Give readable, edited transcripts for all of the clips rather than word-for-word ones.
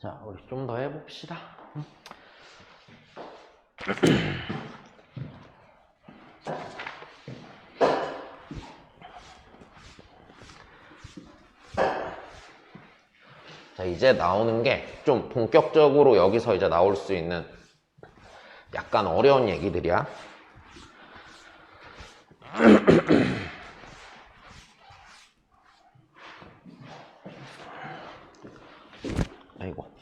자, 우리 좀 더 해봅시다. 자, 이제 나오는 게 좀 본격적으로 여기서 이제 나올 수 있는 약간 어려운 얘기들이야. 아이고.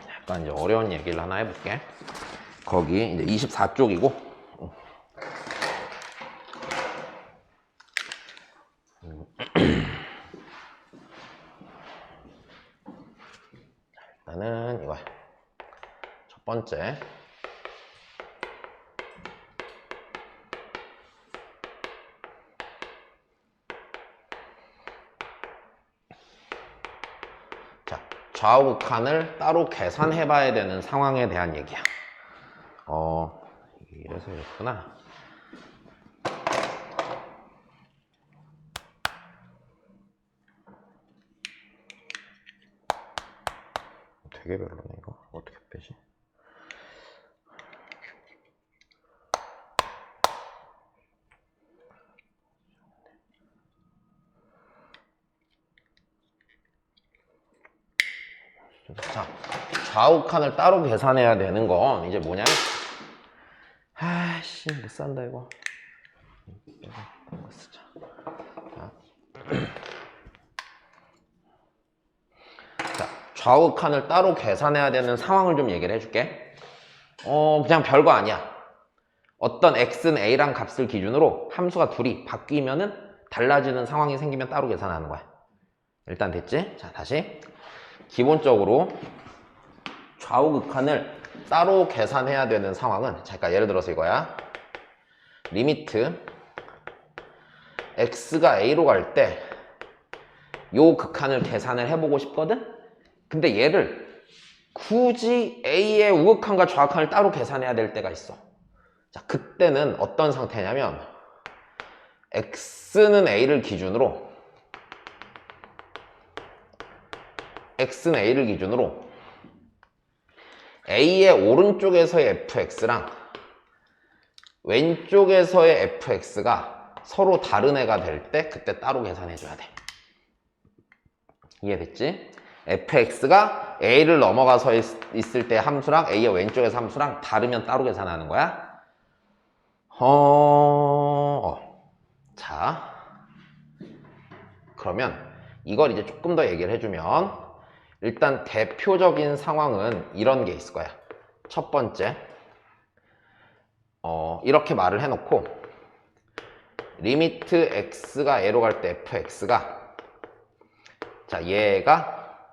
약간 이제 어려운 얘기를 하나 해볼게. 거기 이제 24쪽이고. 일단은 이거 첫 번째. 자, 좌우 극한을 따로 계산해 봐야 되는 상황에 대한 얘기야. 이래서 이랬구나. 되게 별로네 이거. 어떻게 빼지? 자, 좌우 칸을 따로 계산해야 되는 건 이제 뭐냐면, 아씨 못 산다 이거. 쓰자. 자, 좌우 칸을 따로 계산해야 되는 상황을 좀 얘기를 해줄게. 그냥 별거 아니야. 어떤 x는 a란 값을 기준으로 함수가 둘이 바뀌면은 달라지는 상황이 생기면 따로 계산하는 거야. 일단 됐지? 자, 다시. 기본적으로 좌우 극한을 따로 계산해야 되는 상황은, 잠깐 예를 들어서 이거야. 리미트 x가 a로 갈 때 요 극한을 계산을 해보고 싶거든? 근데 얘를 굳이 a의 우극한과 좌극한을 따로 계산해야 될 때가 있어. 자, 그때는 어떤 상태냐면 x는 a를 기준으로 a의 오른쪽에서의 fx랑 왼쪽에서의 fx가 서로 다른 애가 될 때 그때 따로 계산해줘야 돼. 이해됐지? fx가 a를 넘어가서 있을 때 함수랑 a의 왼쪽에서 함수랑 다르면 따로 계산하는 거야. 자, 그러면 이걸 이제 조금 더 얘기를 해주면, 일단 대표적인 상황은 이런 게 있을 거야. 첫 번째, 이렇게 말을 해놓고 리미트 x가 a로 갈 때 fx가, 자, 얘가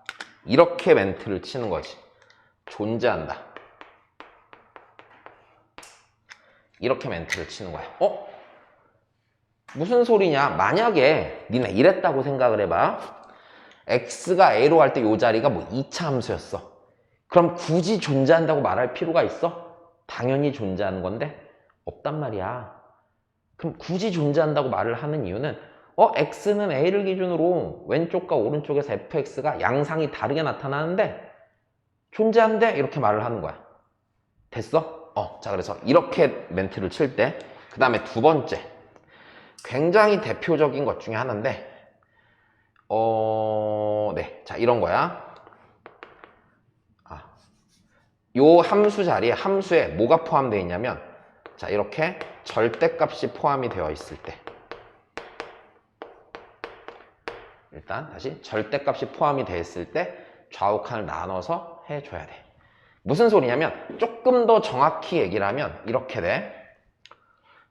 이렇게 멘트를 치는 거지. 존재한다. 이렇게 멘트를 치는 거야. 무슨 소리냐? 만약에 니네 이랬다고 생각을 해봐. x가 a로 갈 때 이 자리가 뭐 2차 함수였어. 그럼 굳이 존재한다고 말할 필요가 있어? 당연히 존재하는 건데 없단 말이야. 그럼 굳이 존재한다고 말을 하는 이유는 x는 a를 기준으로 왼쪽과 오른쪽에서 fx가 양상이 다르게 나타나는데 존재한대? 이렇게 말을 하는 거야. 됐어? 자, 그래서 이렇게 멘트를 칠 때, 그 다음에 두 번째, 굉장히 대표적인 것 중에 하나인데, 네, 자, 이런 거야. 요 함수 자리에, 함수에 뭐가 포함되어 있냐면, 자, 이렇게 절대값이 포함이 되어 있을 때, 일단 다시 절대값이 포함이 되어 있을 때 좌우칸을 나눠서 해줘야 돼. 무슨 소리냐면, 조금 더 정확히 얘기를 하면 이렇게 돼.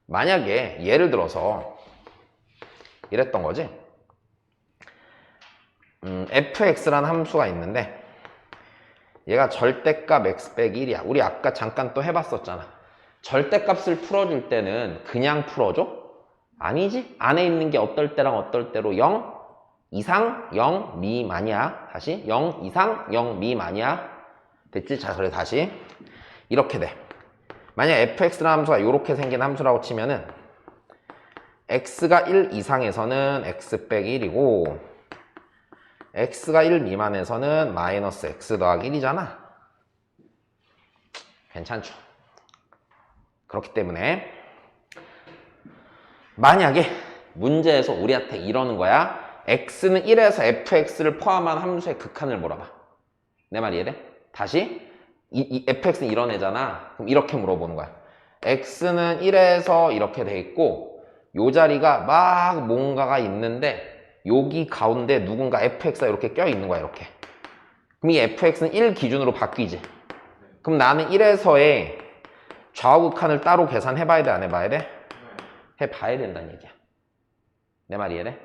만약에 예를 들어서 이랬던 거지. fx라는 함수가 있는데 얘가 절대값 x 빼기 1이야. 우리 아까 잠깐 또 해봤었잖아. 절대값을 풀어줄 때는 그냥 풀어줘? 아니지. 안에 있는 게 어떨 때랑 어떨 때로 0 이상 0 미만이야. 다시 0 이상 0 미만이야. 됐지? 자, 그래 다시 이렇게 돼. 만약 fx라는 함수가 이렇게 생긴 함수라고 치면은 x가 1 이상에서는 x 빼기 1이고 x가 1 미만에서는 마이너스 x 더하기 1이잖아. 괜찮죠? 그렇기 때문에 만약에 문제에서 우리한테 이러는 거야. x는 1에서 fx를 포함한 함수의 극한을 물어봐. 내 말 이해돼? 다시 이 fx는 이런 애잖아. 그럼 이렇게 물어보는 거야. x는 1에서 이렇게 돼 있고 요 자리가 막 뭔가가 있는데 여기 가운데 누군가 fx가 이렇게 껴 있는 거야. 이렇게. 그럼 이 fx는 1 기준으로 바뀌지. 그럼 나는 1에서의 좌우극한을 따로 계산해 봐야 돼? 안 해봐야 돼? 해봐야 된다는 얘기야. 내 말 이해돼?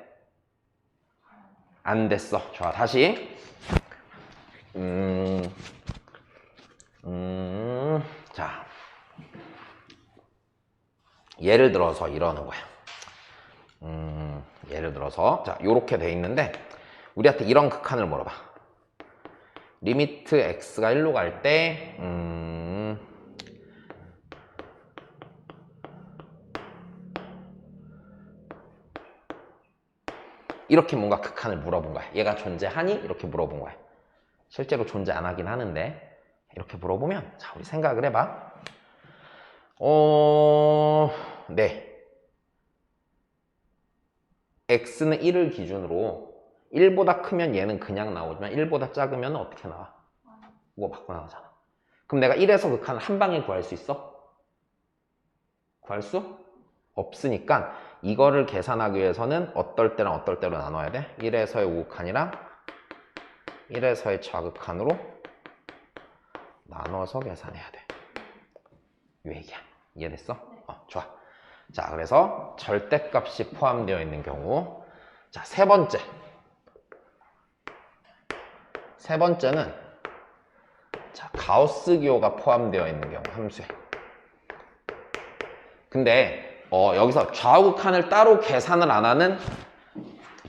안 됐어. 좋아. 다시. 자. 예를 들어서 이러는 거야. 예를 들어서 자 요렇게 돼 있는데 우리한테 이런 극한을 물어봐. 리미트 x가 1로 갈 때 이렇게 뭔가 극한을 물어본 거야. 얘가 존재하니? 이렇게 물어본 거야. 실제로 존재 안 하긴 하는데 이렇게 물어보면 자 우리 생각을 해봐. 네. x는 1을 기준으로 1보다 크면 얘는 그냥 나오지만 1보다 작으면 어떻게 나와? 뭐가 바꿔 나오잖아. 그럼 내가 1에서 극한을 한 방에 구할 수 있어? 구할 수 없으니까 이거를 계산하기 위해서는 어떨 때랑 어떨 때로 나눠야 돼? 1에서의 우극한이랑 1에서의 좌극한으로 나눠서 계산해야 돼. 이 얘기야. 이해됐어? 좋아. 자, 그래서 절대값이 포함되어 있는 경우. 자, 세 번째는 자, 가우스 기호가 포함되어 있는 경우 함수에. 근데 여기서 좌우극한을 따로 계산을 안 하는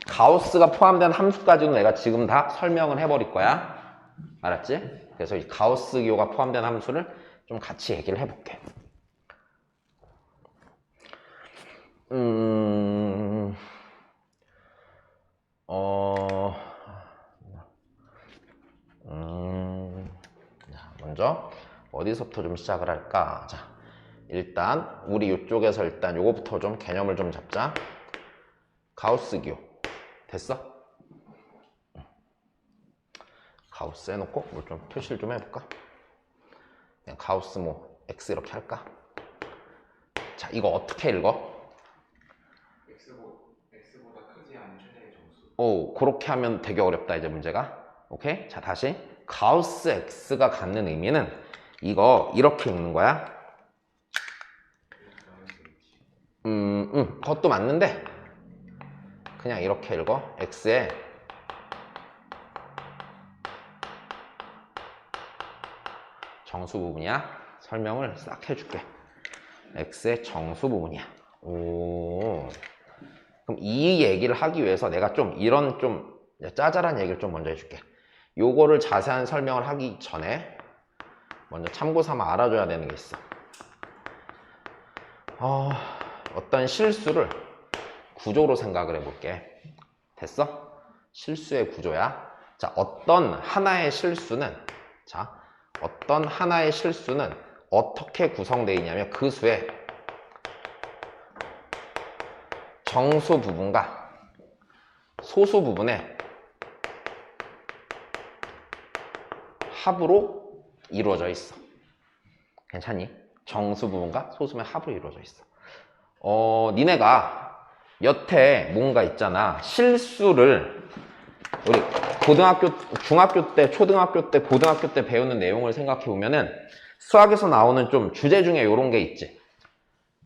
가우스가 포함된 함수까지는 내가 지금 다 설명을 해버릴 거야. 알았지? 그래서 이 가우스 기호가 포함된 함수를 좀 같이 얘기를 해볼게. 자, 먼저 어디서부터 좀 시작을 할까? 자, 일단 우리 이쪽에서 일단 요거부터 좀 개념을 좀 잡자. 가우스 기호 됐어? 가우스 해놓고 뭘 좀 표시를 좀 해볼까? 그냥 가우스 뭐 x 이렇게 할까? 자, 이거 어떻게 읽어? x보다 크지 않은 최대의 정수. 오, 그렇게 하면 되게 어렵다 이제 문제가. 오케이? 자, 다시 가우스 x가 갖는 의미는 이거 이렇게 읽는 거야. 그것도 맞는데 그냥 이렇게 읽어. x의 정수 부분이야. 설명을 싹 해줄게. x의 정수 부분이야. 오. 그럼 이 얘기를 하기 위해서 내가 좀 이런 좀 짜잘한 얘기를 좀 먼저 해줄게. 요거를 자세한 설명을 하기 전에 먼저 참고 삼아 알아줘야 되는 게 있어. 어떤 실수를 구조로 생각을 해볼게. 됐어? 실수의 구조야. 자, 어떤 하나의 실수는 어떻게 구성되어 있냐면 그 수의 정수 부분과 소수 부분의 합으로 이루어져 있어. 괜찮니? 정수 부분과 소수 부분의 합으로 이루어져 있어. 니네가 여태 뭔가 있잖아. 실수를 우리 중학교 때, 초등학교 때, 고등학교 때 배우는 내용을 생각해 보면은 수학에서 나오는 좀 주제 중에 이런 게 있지.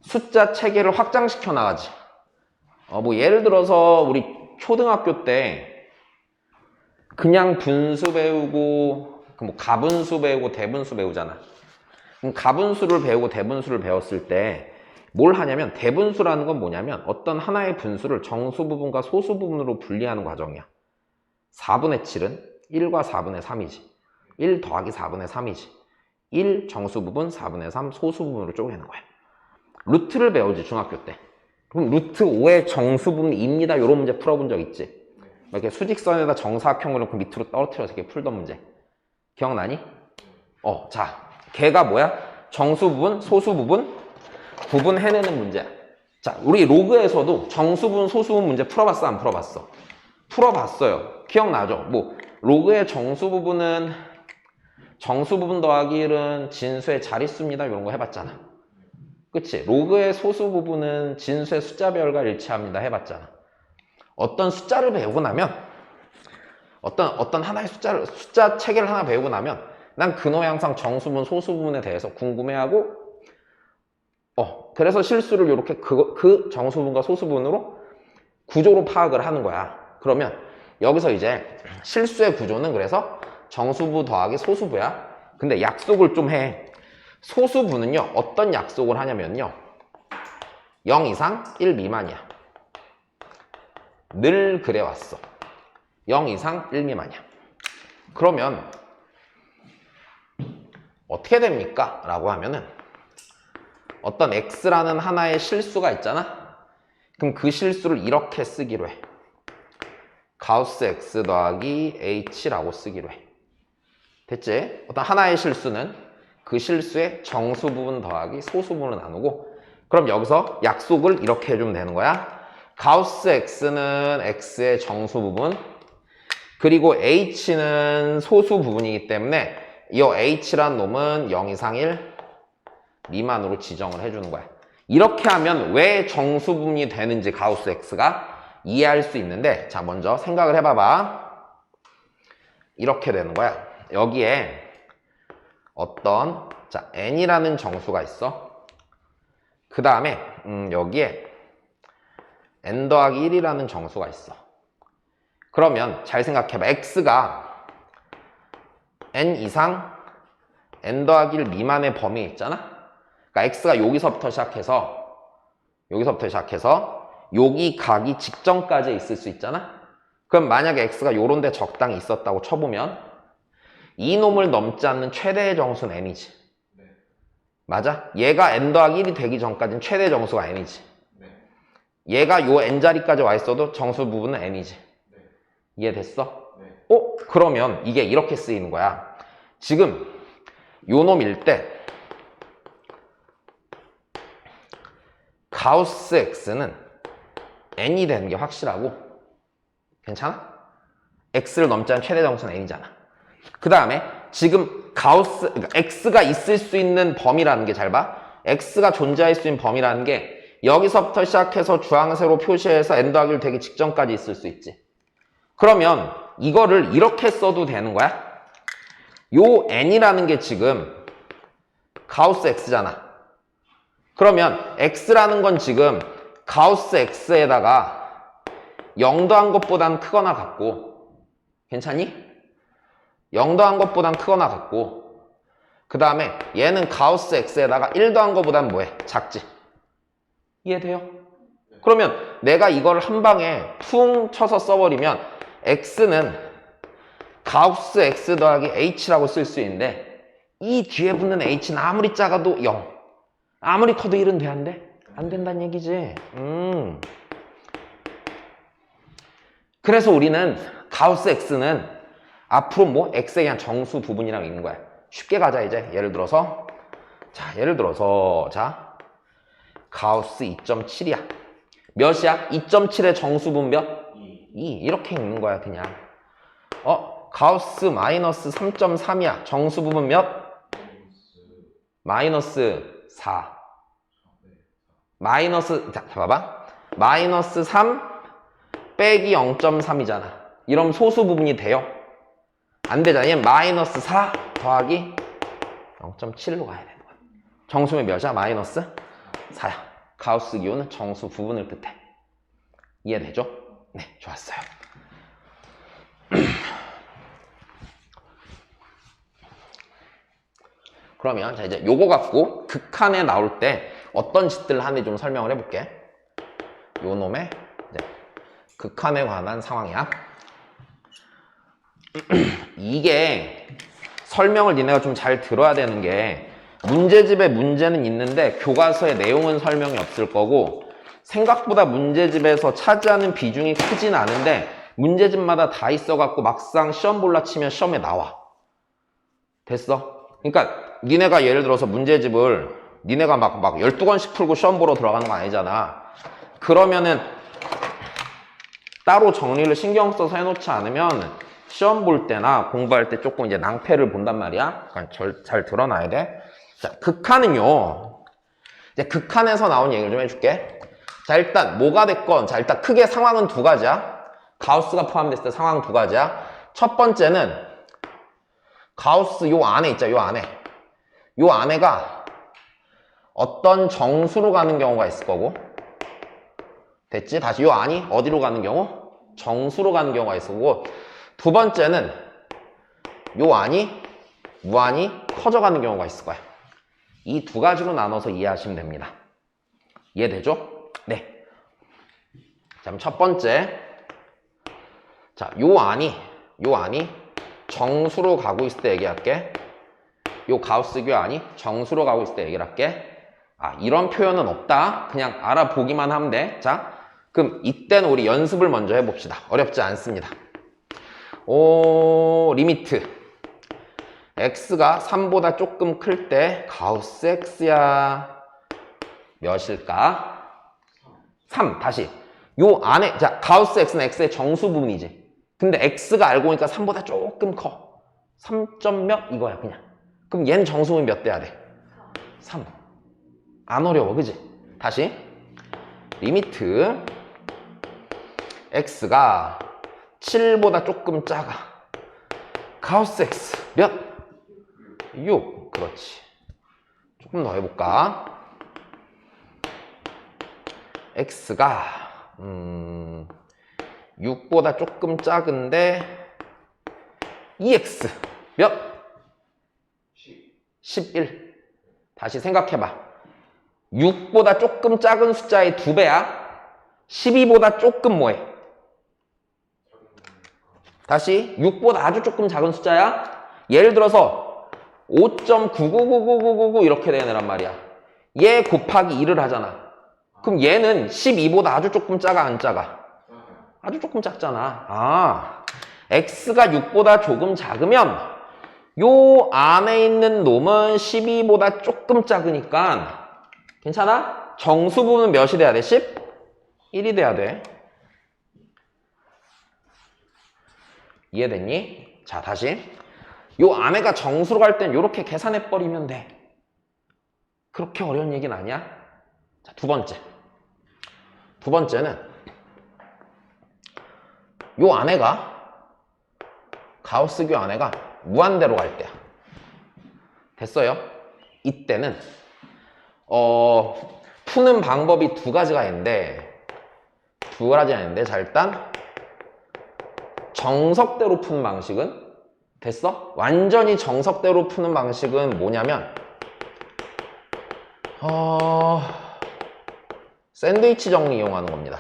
숫자 체계를 확장시켜 나가지. 뭐 예를 들어서 우리 초등학교 때 그냥 분수 배우고 뭐 가분수 배우고 대분수 배우잖아. 그럼 가분수를 배우고 대분수를 배웠을 때 뭘 하냐면 대분수라는 건 뭐냐면 어떤 하나의 분수를 정수 부분과 소수 부분으로 분리하는 과정이야. 4분의 7은 1과 4분의 3이지. 1 더하기 4분의 3이지. 1 정수 부분, 4분의 3 소수 부분으로 쪼개는 거야. 루트를 배우지 중학교 때. 그럼 루트 5의 정수분은 2입니다. 이런 문제 풀어본 적 있지? 이렇게 수직선에다 정사각형을 놓고 밑으로 떨어뜨려서 이렇게 풀던 문제. 기억나니? 자, 걔가 뭐야? 정수부분, 소수부분, 구분해내는 문제야. 자, 우리 로그에서도 정수분, 소수분 문제 풀어봤어, 안 풀어봤어? 풀어봤어요. 기억나죠? 뭐 로그의 정수부분은 정수부분 더하기 1은 진수의 자릿수입니다. 이런 거 해봤잖아. 그치? 로그의 소수부분은 진수의 숫자별과 일치합니다. 해봤잖아. 어떤 숫자를 배우고 나면 어떤 하나의 숫자 체계를 하나 배우고 나면 난 그놈의 항상 정수분, 소수부분에 대해서 궁금해하고 그래서 실수를 이렇게 그 정수분과 소수분으로 구조로 파악을 하는 거야. 그러면 여기서 이제 실수의 구조는 그래서 정수부 더하기 소수부야. 근데 약속을 좀 해. 소수부는요, 어떤 약속을 하냐면요, 0 이상 1 미만이야. 늘 그래왔어. 0 이상 1 미만이야. 그러면 어떻게 됩니까? 라고 하면은 어떤 x라는 하나의 실수가 있잖아? 그럼 그 실수를 이렇게 쓰기로 해. 가우스 x 더하기 h라고 쓰기로 해. 됐지? 어떤 하나의 실수는 그 실수의 정수 부분 더하기 소수 부분을 나누고, 그럼 여기서 약속을 이렇게 해주면 되는 거야. 가우스 x는 x의 정수 부분, 그리고 h는 소수 부분이기 때문에 이 h란 놈은 0 이상 1 미만으로 지정을 해주는 거야. 이렇게 하면 왜 정수 부분이 되는지 가우스 x가 이해할 수 있는데, 자, 먼저 생각을 해봐봐. 이렇게 되는 거야. 여기에 자, n이라는 정수가 있어. 그 다음에 여기에 n 더하기 1이라는 정수가 있어. 그러면 잘 생각해봐. x가 n 이상 n 더하기 1 미만의 범위에 있잖아. 그러니까 x가 여기서부터 시작해서 여기 가기 직전까지 있을 수 있잖아. 그럼 만약에 x가 요런 데 적당히 있었다고 쳐보면 이 놈을 넘지 않는 최대의 정수는 n이지. 네. 맞아? 얘가 n 더하기 1이 되기 전까지는 최대 정수가 n이지. 네. 얘가 요 n자리까지 와 있어도 정수 부분은 n이지. 네. 이해됐어? 네. 그러면 이게 이렇게 쓰이는 거야. 지금 요 놈일 때 가우스 x는 n이 되는 게 확실하고, 괜찮아? x를 넘지 않은 최대 정수는 n이잖아. 그 다음에 지금 그러니까 x가 있을 수 있는 범위라는 게, 잘 봐. x가 존재할 수 있는 범위라는 게 여기서부터 시작해서 주황색으로 표시해서 n 더하기 1 되기 직전까지 있을 수 있지. 그러면 이거를 이렇게 써도 되는 거야. 요 n이라는 게 지금 가우스 x잖아. 그러면 x라는 건 지금 가우스 x에다가 0 더한 것보단 크거나 같고, 괜찮니? 0 더한 것보단 크거나 같고, 그 다음에 얘는 가우스 x에다가 1 더한 것보단 뭐해? 작지. 이해돼요? 그러면 내가 이걸 한 방에 퉁 쳐서 써버리면 x는 가우스 x 더하기 h라고 쓸 수 있는데, 이 뒤에 붙는 h는 아무리 작아도 0, 아무리 커도 1은 돼, 안 돼? 안 된다는 얘기지. 그래서 우리는 가우스 x는 앞으로 뭐 x에 그냥 정수 부분이라고 있는 거야. 쉽게 가자. 이제 예를 들어서 자 가우스 2.7이야. 몇이야? 2.7의 정수분 몇? 2. 이렇게 읽는 거야 그냥. 가우스 마이너스 3.3이야. 정수부분 몇? 마이너스 4. 자, 봐봐. 마이너스 3 빼기 0.3이잖아. 이러면 소수 부분이 돼요? 안 되잖아. 얘는 마이너스 4 더하기 0.7로 가야 되는 거야. 정수면 몇이야? 마이너스 4야. 가우스 기호는 정수 부분을 뜻해. 이해되죠? 네, 좋았어요. 그러면 자, 이제 요거 갖고 극한에 나올 때 어떤 짓들을 하는지 좀 설명을 해볼게. 요 놈의 이제 극한에 관한 상황이야. 이게 설명을 니네가 좀 잘 들어야 되는 게, 문제집에 문제는 있는데 교과서에 내용은 설명이 없을 거고, 생각보다 문제집에서 차지하는 비중이 크진 않은데 문제집마다 다 있어갖고 막상 시험 볼라 치면 시험에 나와. 됐어? 그러니까 니네가 예를 들어서 문제집을 니네가 막 12권씩 풀고 시험 보러 들어가는 거 아니잖아. 그러면은 따로 정리를 신경 써서 해놓지 않으면 시험 볼 때나 공부할 때 조금 이제 낭패를 본단 말이야. 그러니까 잘 드러나야 돼. 자, 극한은요. 이제 극한에서 나온 얘기를 좀 해줄게. 자, 일단 뭐가 됐건, 자, 일단 크게 상황은 두 가지야. 가우스가 포함됐을 때 상황 두 가지야. 첫 번째는 가우스 요 안에 있자, 요 안에. 요 안에가 어떤 정수로 가는 경우가 있을 거고. 됐지? 다시 요 안이 어디로 가는 경우? 정수로 가는 경우가 있을 거고. 두 번째는 요 안이 무한히 커져가는 경우가 있을 거야. 이 두 가지로 나눠서 이해하시면 됩니다. 이해되죠? 네. 자, 그럼 첫 번째. 자, 요 안이 정수로 가고 있을 때 얘기할게. 요 가우스교 안이 정수로 가고 있을 때 얘기를 할게. 아, 이런 표현은 없다. 그냥 알아보기만 하면 돼. 자, 그럼 이때는 우리 연습을 먼저 해봅시다. 어렵지 않습니다. 리미트. x가 3보다 조금 클 때 가우스 x야. 몇일까? 3. 다시. 요 안에, 자, 가우스 x는 x의 정수 부분이지. 근데 x가 알고 보니까 3보다 조금 커. 3점 몇? 이거야, 그냥. 그럼 얘는 정수분이 몇 돼야 돼? 3. 안 어려워, 그지? 다시. 리미트. x가 7보다 조금 작아. 가우스 x 몇? 6. 그렇지. 조금 더 해볼까? x가 6보다 조금 작은데 2x 몇? 11. 다시 생각해봐. 6보다 조금 작은 숫자의 2배야. 12보다 조금 뭐해? 다시 6보다 아주 조금 작은 숫자야. 예를 들어서 5.9999999 이렇게 되는 애란 말이야. 얘 곱하기 2를 하잖아. 그럼 얘는 12보다 아주 조금 작아, 안 작아? 아주 조금 작잖아. 아, x가 6보다 조금 작으면 요 안에 있는 놈은 12보다 조금 작으니까 괜찮아? 정수 부분은 몇이 돼야 돼? 11이 돼야 돼. 이해됐니? 자, 다시. 요 안에가 정수로 갈 땐 요렇게 계산해버리면 돼. 그렇게 어려운 얘기는 아니야. 자, 두 번째. 두 번째는 요 안에가 가우스교 안에가 무한대로 갈 때야. 됐어요? 이때는 푸는 방법이 두 가지가 있는데 자, 일단 정석대로 푸는 방식은 됐어? 완전히 정석대로 푸는 방식은 뭐냐면 샌드위치 정리 이용하는 겁니다.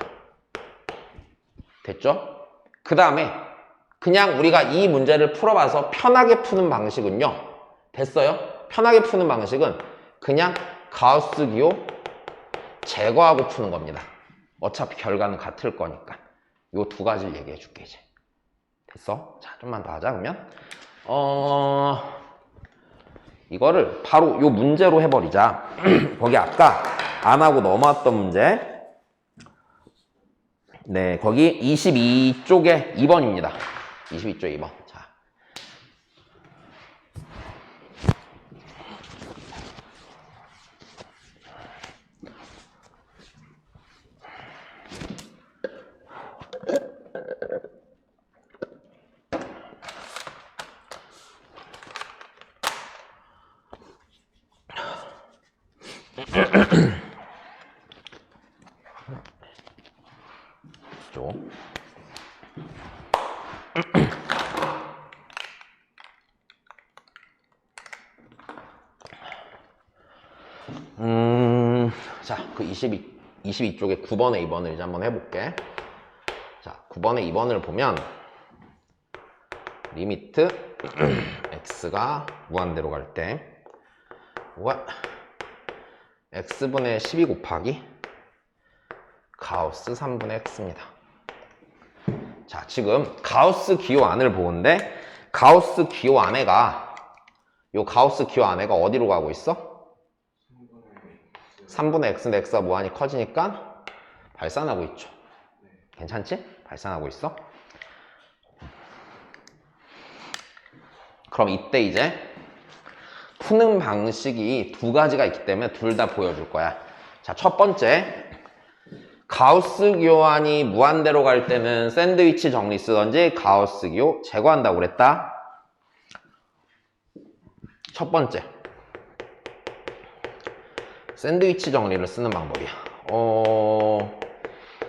됐죠? 그 다음에 그냥 우리가 이 문제를 풀어봐서 편하게 푸는 방식은요. 됐어요? 편하게 푸는 방식은 그냥 가우스 기호 제거하고 푸는 겁니다. 어차피 결과는 같을 거니까. 요 두 가지를 얘기해 줄게 이제. 됐어? 자, 좀만 더 하자 그러면. 이거를 바로 요 문제로 해버리자. 거기 아까 안 하고 넘어왔던 문제. 네, 거기 22쪽에 2번입니다. 22쪽에 2번. 자. 자, 그 22쪽에 9번에 2번을 이제 한번 해볼게. 자, 9번에 2번을 보면 리미트 x가 무한대로 갈 때 x분의 12 곱하기 가우스 3분의 x입니다. 자, 지금 가우스 기호 안을 보는데 가우스 기호 안에가 요 가우스 기호 안에가 어디로 가고 있어? 3분의 x인데 x가 무한히 커지니까 발산하고 있죠. 괜찮지? 발산하고 있어. 그럼 이때 이제 푸는 방식이 두 가지가 있기 때문에 둘 다 보여줄 거야. 자, 첫 번째, 가우스 기호안이 무한대로 갈 때는 샌드위치 정리 쓰던지 가우스 기호 제거한다고 그랬다. 첫 번째, 샌드위치 정리를 쓰는 방법이야.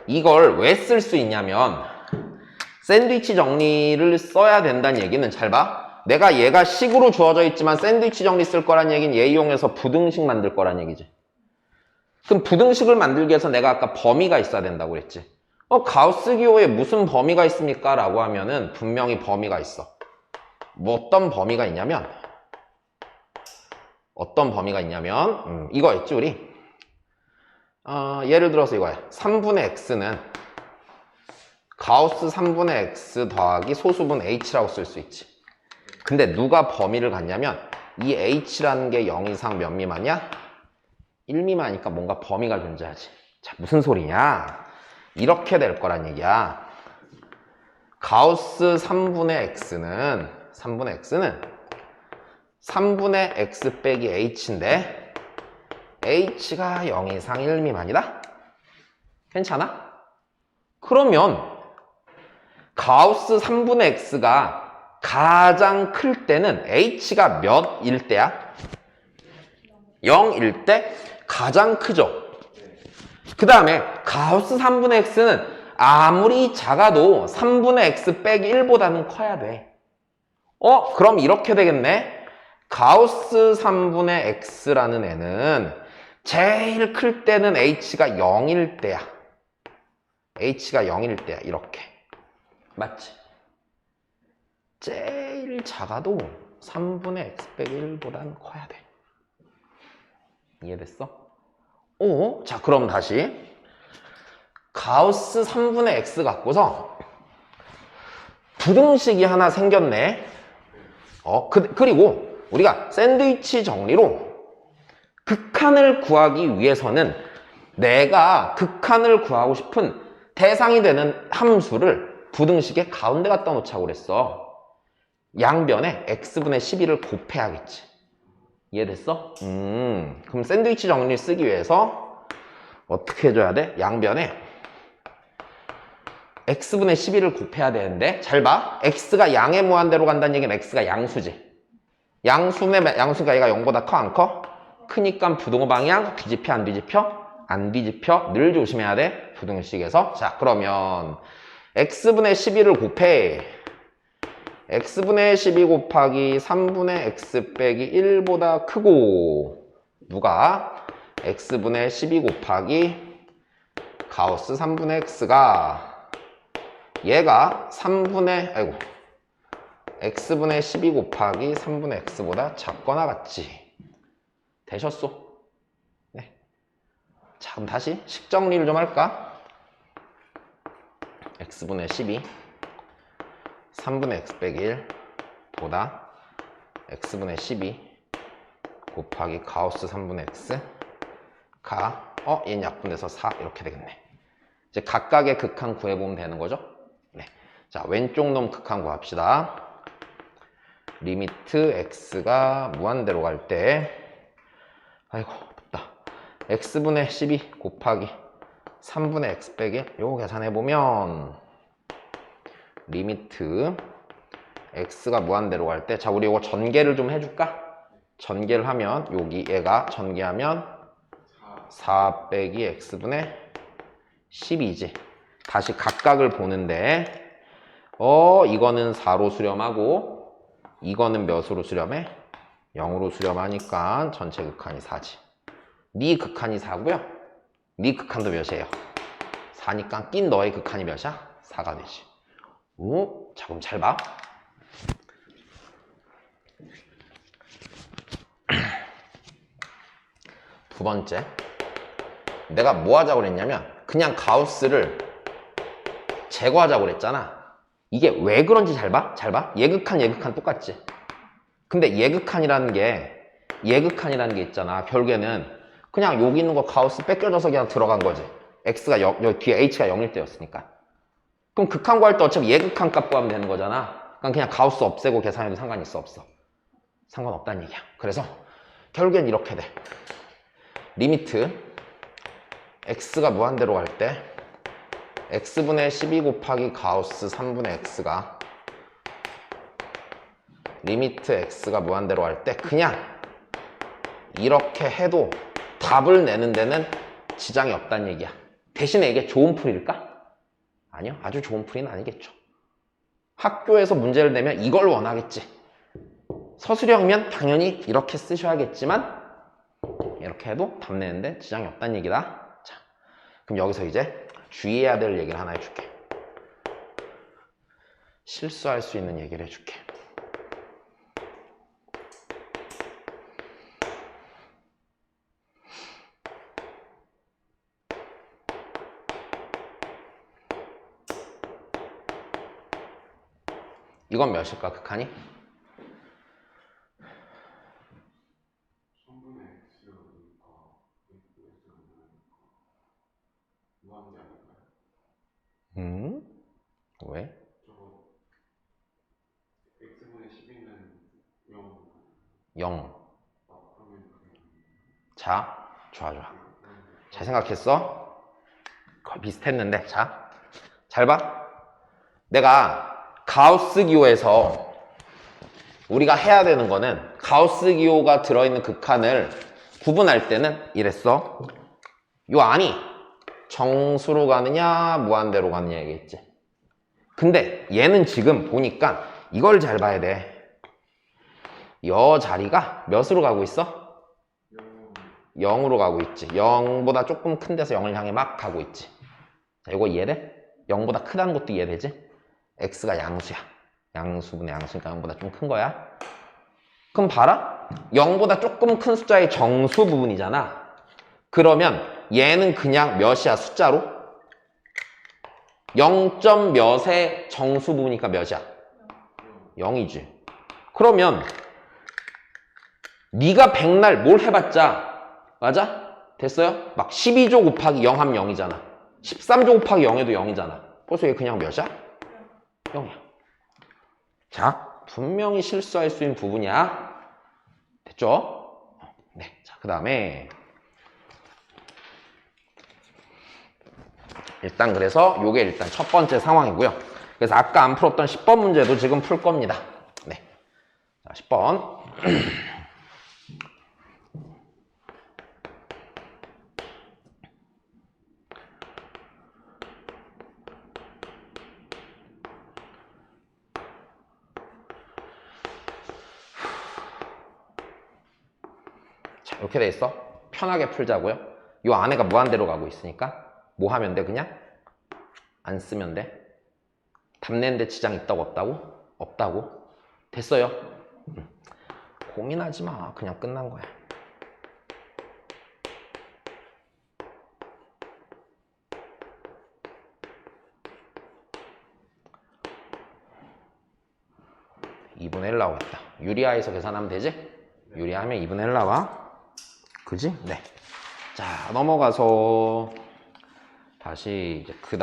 이걸 왜 쓸 수 있냐면 샌드위치 정리를 써야 된다는 얘기는 잘 봐. 내가 얘가 식으로 주어져 있지만 샌드위치 정리 쓸 거란 얘기는 얘 이용해서 부등식 만들 거란 얘기지. 그럼 부등식을 만들기 위해서 내가 아까 범위가 있어야 된다고 그랬지. 가우스 기호에 무슨 범위가 있습니까? 라고 하면은 분명히 범위가 있어. 뭐 어떤 범위가 있냐면 이거 있지 우리? 예를 들어서 이거야. 3분의 x는 가우스 3분의 x 더하기 소수분 h라고 쓸 수 있지. 근데 누가 범위를 갖냐면 이 h라는 게 0 이상 몇 미만이야? 1 미만이니까 뭔가 범위가 존재하지. 자, 무슨 소리냐? 이렇게 될 거란 얘기야. 가우스 3분의 x는 3분의 x 빼기 h인데 h가 0 이상 1 미만이다? 괜찮아? 그러면 가우스 3분의 x가 가장 클 때는 h가 몇일 때야? 0일 때 가장 크죠? 그 다음에 가우스 3분의 x는 아무리 작아도 3분의 x 빼기 1보다는 커야 돼. 그럼 이렇게 되겠네. 가우스 3분의 x라는 애는 제일 클 때는 h가 0일 때야. h가 0일 때야. 이렇게. 맞지? 제일 작아도 3분의 x 빼기 1보다는 커야 돼. 이해됐어? 자, 그럼 다시 가우스 3분의 x 갖고서 부등식이 하나 생겼네. 그리고 우리가 샌드위치 정리로 극한을 구하기 위해서는 내가 극한을 구하고 싶은 대상이 되는 함수를 부등식의 가운데 갖다 놓자고 그랬어. 양변에 x분의 12를 곱해야겠지. 이해됐어? 그럼 샌드위치 정리를 쓰기 위해서 어떻게 해줘야 돼? 양변에 x분의 12를 곱해야 되는데 잘 봐. x가 양의 무한대로 간다는 얘기는 x가 양수지. 양수가 얘가 0보다 커 안 커? 크니까 부등호 방향 뒤집혀 안 뒤집혀? 안 뒤집혀. 늘 조심해야 돼. 부등식에서. 자, 그러면 x분의 12를 곱해. x분의 12 곱하기 3분의 x 빼기 1보다 크고 누가? x분의 12 곱하기 가우스 3분의 x가 얘가 x분의 12 곱하기 3분의 x보다 작거나 같지. 되셨소? 네. 자, 그럼 다시 식 정리를 좀 할까? x분의 12 3분의 x 빼기 1보다 x분의 12 곱하기 가우스 3분의 x가 얘는 약분돼서 4 이렇게 되겠네. 이제 각각의 극한 구해보면 되는 거죠? 네. 자, 왼쪽 놈 극한 구합시다. 리미트 x가 무한대로 갈 때 아이고 덥다. x분의 12 곱하기 3분의 x 빼기 1 요거 계산해보면 리미트 x가 무한대로 갈 때 자, 우리 이거 전개를 좀 해줄까? 전개를 하면 여기 얘가 전개하면 4 빼기 x분의 12지. 다시 각각을 보는데 이거는 4로 수렴하고 이거는 몇으로 수렴해? 0으로 수렴하니까 전체 극한이 4지. 네 극한이 4고요. 네 극한도 몇이에요? 4니까 낀 너의 극한이 몇이야? 4가 되지. 자, 그럼 잘 봐. 두 번째, 내가 뭐 하자고 그랬냐면 그냥 가우스를 제거하자고 그랬잖아. 이게 왜 그런지 잘 봐? 잘 봐? 예극한 똑같지? 근데 예극한이라는 게 있잖아. 결국에는 그냥 여기 있는 거 가우스 뺏겨져서 그냥 들어간 거지. x가 여기 뒤에 h가 0일 때였으니까. 그럼 극한 구할 때 어차피 예극한 값 구하면 되는 거잖아. 그냥 가우스 없애고 계산해도 상관이 있어 없어? 상관없다는 얘기야. 그래서 결국엔 이렇게 돼. 리미트 x가 무한대로 갈 때 x분의 12 곱하기 가우스 3분의 x가 리미트 x가 무한대로 갈 때 그냥 이렇게 해도 답을 내는 데는 지장이 없다는 얘기야. 대신에 이게 좋은 풀일까? 아니요. 아주 좋은 풀이는 아니겠죠. 학교에서 문제를 내면 이걸 원하겠지. 서술형이면 당연히 이렇게 쓰셔야겠지만 이렇게 해도 답 내는데 지장이 없다는 얘기다. 자, 그럼 여기서 이제 주의해야 될 얘기를 하나 해줄게. 실수할 수 있는 얘기를 해줄게. 이건 몇일까, 극한이? 3분의 x가 되니까 x가 무한대 아닐까요? 왜? 저거 x분의 12는 0. 0. 그러면 그냥 자, 좋아. 잘 생각했어? 거의 비슷했는데, 자, 잘 봐. 내가 가우스 기호에서 우리가 해야 되는 거는 가우스 기호가 들어있는 극한을 구분할 때는 이랬어. 요 안이 정수로 가느냐 무한대로 가느냐 얘기했지. 근데 얘는 지금 보니까 이걸 잘 봐야 돼. 여 자리가 몇으로 가고 있어? 0으로 가고 있지. 0보다 조금 큰 데서 0을 향해 막 가고 있지. 자, 이거 이해돼? 0보다 크다는 것도 이해되지? x가 양수야. 양수분의 양수니까 0보다 좀 큰 거야. 그럼 봐라. 0보다 조금 큰 숫자의 정수 부분이잖아. 그러면 얘는 그냥 몇이야? 숫자로? 0. 몇의 정수 부분이니까 몇이야? 0이지. 그러면 네가 백날 뭘 해봤자 맞아? 됐어요? 막 12조 곱하기 0 하면 0이잖아. 13조 곱하기 0 해도 0이잖아. 벌써 얘 그냥 몇이야? 0이야. 자, 분명히 실수할 수 있는 부분이야. 됐죠? 네. 자, 그 다음에 일단 그래서 요게 일단 첫 번째 상황이고요. 그래서 아까 안 풀었던 10번 문제도 지금 풀 겁니다. 네. 자, 10번. 자, 이렇게 돼 있어. 편하게 풀자고요. 요 안에가 무한대로 가고 있으니까 뭐 하면 돼? 그냥 안 쓰면 돼. 답 내는데 지장 있다고 없다고? 없다고. 됐어요. 고민하지 마. 그냥 끝난 거야. (2분의 1) 나오겠다. 유리아에서 계산하면 되지? 유리하면 2분의 1 나와. 그지? 네. 자, 넘어가서 다시 이제 그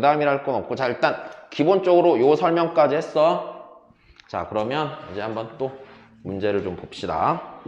다음이랄 건 없고, 자, 일단 기본적으로 요 설명까지 했어. 자, 그러면 이제 한번 또 문제를 좀 봅시다.